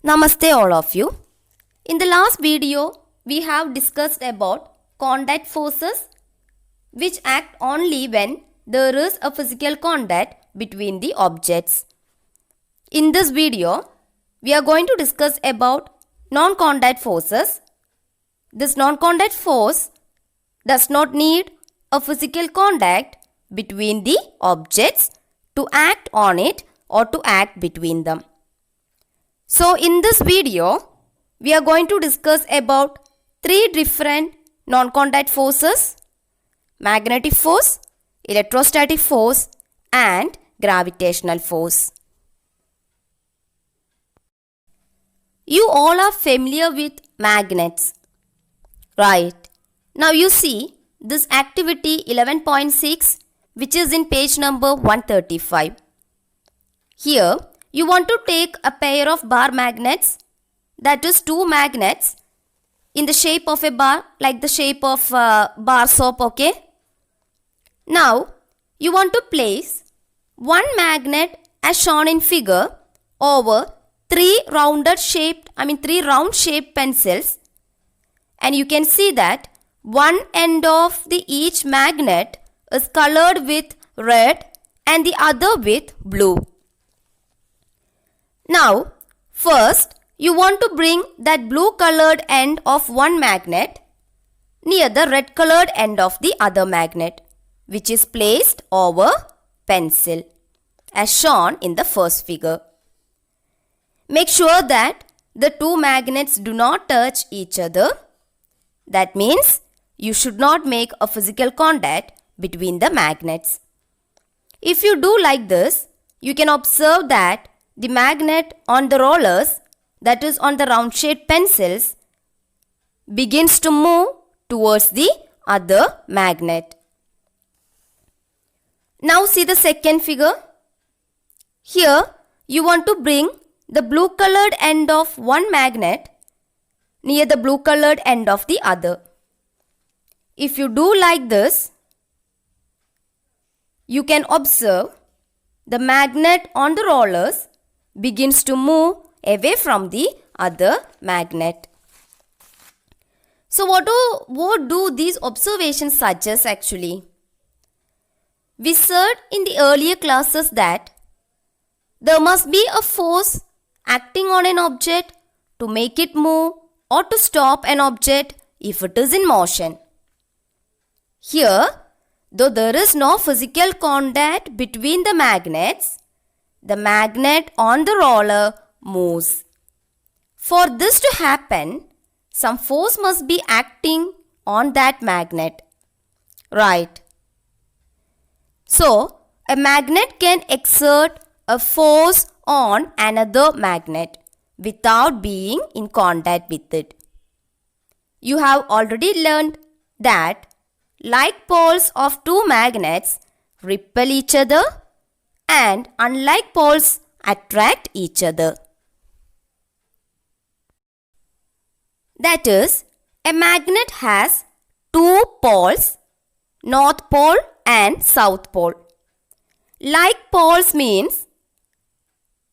Namaste all of you. In the last video, we have discussed about contact forces which act only when there is a physical contact between the objects. In this video, we are going to discuss about non-contact forces. This non-contact force does not need a physical contact between the objects to act on it or to act between them. So in this video, we are going to discuss about three different non-contact forces: magnetic force, electrostatic force, and gravitational force. You all are familiar with magnets, right? Now you see this activity 11.6, which is in page number 135. Here, you want to take a pair of bar magnets, that is two magnets in the shape of a bar, like the shape of bar soap, okay? Now, you want to place one magnet as shown in figure over three round shaped pencils, and you can see that one end of each magnet is colored with red and the other with blue. Now, first you want to bring that blue colored end of one magnet near the red colored end of the other magnet, which is placed over pencil as shown in the first figure. Make sure that the two magnets do not touch each other. That means you should not make a physical contact between the magnets. If you do like this, you can observe that the magnet on the rollers, that is on the round shaped pencils, begins to move towards the other magnet. Now see the second figure. Here you want to bring the blue colored end of one magnet near the blue colored end of the other. If you do like this, you can observe the magnet on the rollers begins to move away from the other magnet. So what do these observations suggest actually? We said in the earlier classes that there must be a force acting on an object to make it move or to stop an object if it is in motion. Here, though there is no physical contact between the magnets, the magnet on the roller moves. For this to happen, some force must be acting on that magnet, right? So, a magnet can exert a force on another magnet without being in contact with it. You have already learned that like poles of two magnets repel each other and unlike poles attract each other. That is, a magnet has two poles, north pole and south pole. Like poles means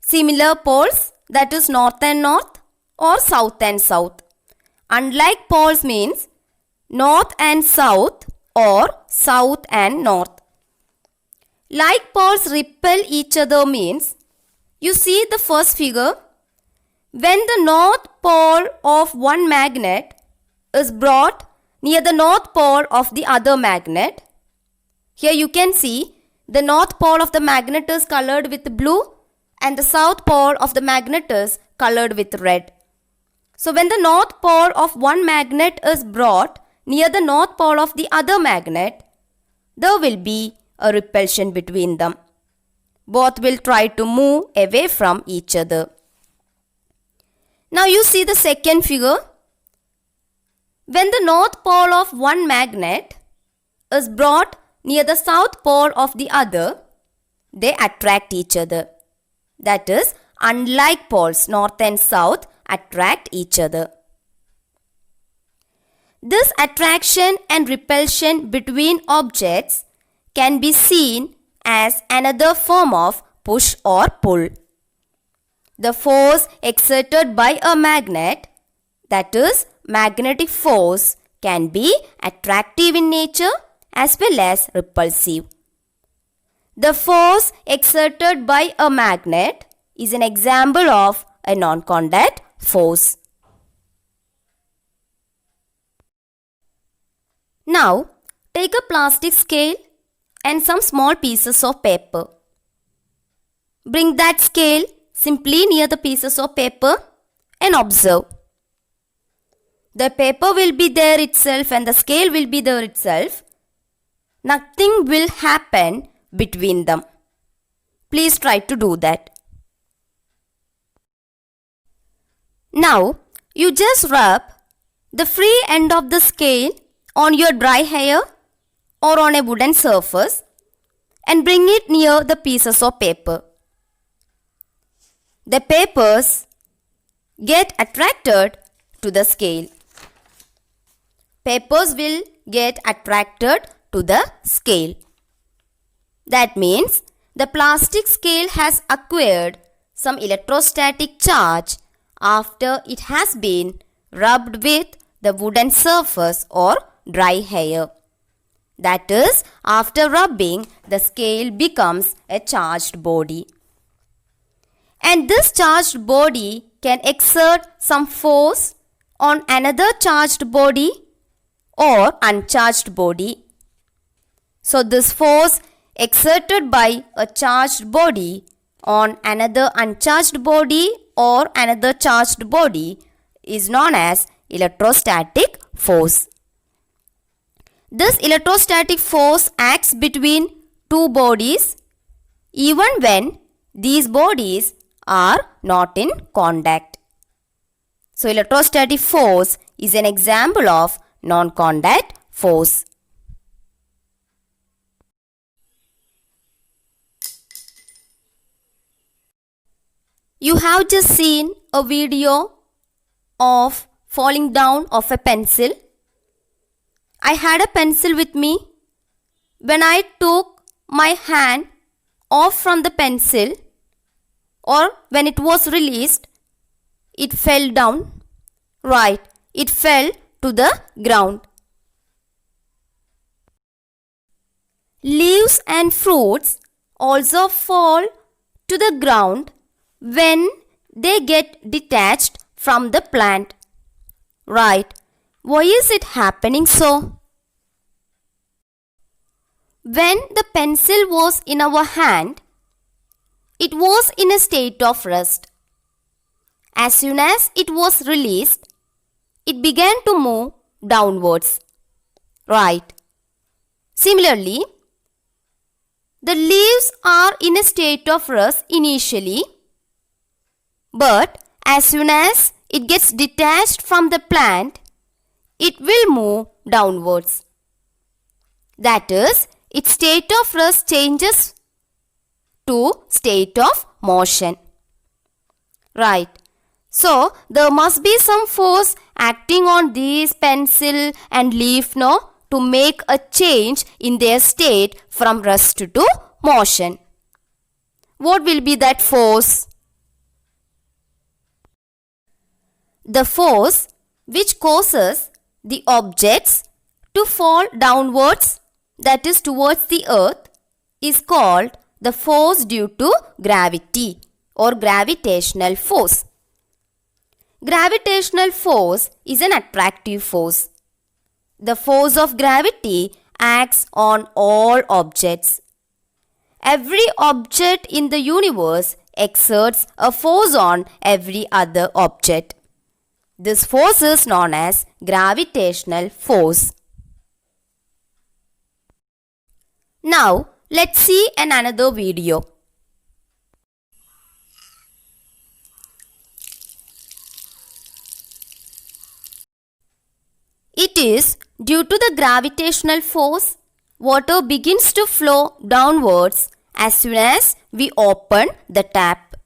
similar poles, that is north and north or south and south. Unlike poles means north and south or south and north. Like poles repel each other means, you see the first figure, when the north pole of one magnet is brought near the north pole of the other magnet, here you can see the north pole of the magnet is colored with blue and the south pole of the magnet is colored with red. So when the north pole of one magnet is brought near the north pole of the other magnet, there will be a repulsion between them. Both will try to move away from each other. Now you see the second figure. When the north pole of one magnet is brought near the south pole of the other, they attract each other. That is, unlike poles, north and south attract each other. This attraction and repulsion between objects can be seen as another form of push or pull. the force exerted by a magnet, that is, magnetic force, can be attractive in nature as well as repulsive. The force exerted by a magnet is an example of a non-contact force. Now, take a plastic scale and some small pieces of paper. Bring that scale simply near the pieces of paper and observe. The paper will be there itself and the scale will be there itself. Nothing will happen between them. Please try to do that. Now, you just rub the free end of the scale on your dry hair or on a wooden surface and bring it near the pieces of paper. The papers get attracted to the scale. Papers will get attracted to the scale. That means the plastic scale has acquired some electrostatic charge after it has been rubbed with the wooden surface or dry hair. That is, after rubbing, the scale becomes a charged body. And this charged body can exert some force on another charged body or uncharged body. So this force exerted by a charged body on another uncharged body or another charged body is known as electrostatic force. This electrostatic force acts between two bodies even when these bodies are not in contact. So electrostatic force is an example of non-contact force. You have just seen a video of falling down of a pencil. I had a pencil with me. When I took my hand off from the pencil, or when it was released, it fell down. Right, it fell to the ground. Leaves and fruits also fall to the ground when they get detached from the plant. Right, why is it happening so? When the pencil was in our hand, it was in a state of rest. As soon as it was released, it began to move downwards. Right. Similarly, the leaves are in a state of rest initially, but as soon as it gets detached from the plant, it will move downwards. That is, its state of rest changes to state of motion. Right. So, there must be some force acting on these pencil and leaf to make a change in their state from rest to motion. What will be that force? The force which causes the objects to fall downwards, that is towards the earth, is called the force due to gravity or gravitational force. Gravitational force is an attractive force. The force of gravity acts on all objects. Every object in the universe exerts a force on every other object. This force is known as gravitational force. Now, let's see another video. It is due to the gravitational force, water begins to flow downwards as soon as we open the tap.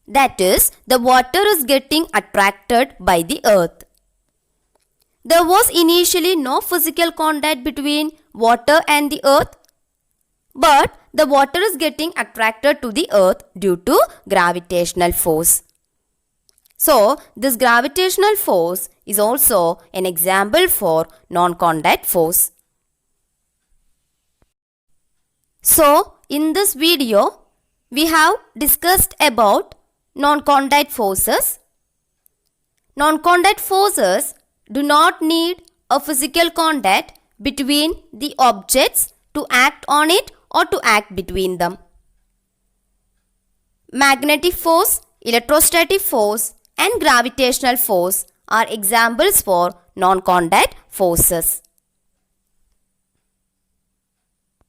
That is, the water is getting attracted by the earth. There was initially no physical contact between water and the earth. but the water is getting attracted to the earth due to gravitational force. So, this gravitational force is also an example for non-contact force. So, in this video, we have discussed about non-contact forces. Non-contact forces do not need a physical contact between the objects to act on it or to act between them. Magnetic force, electrostatic force, and gravitational force are examples for non-contact forces.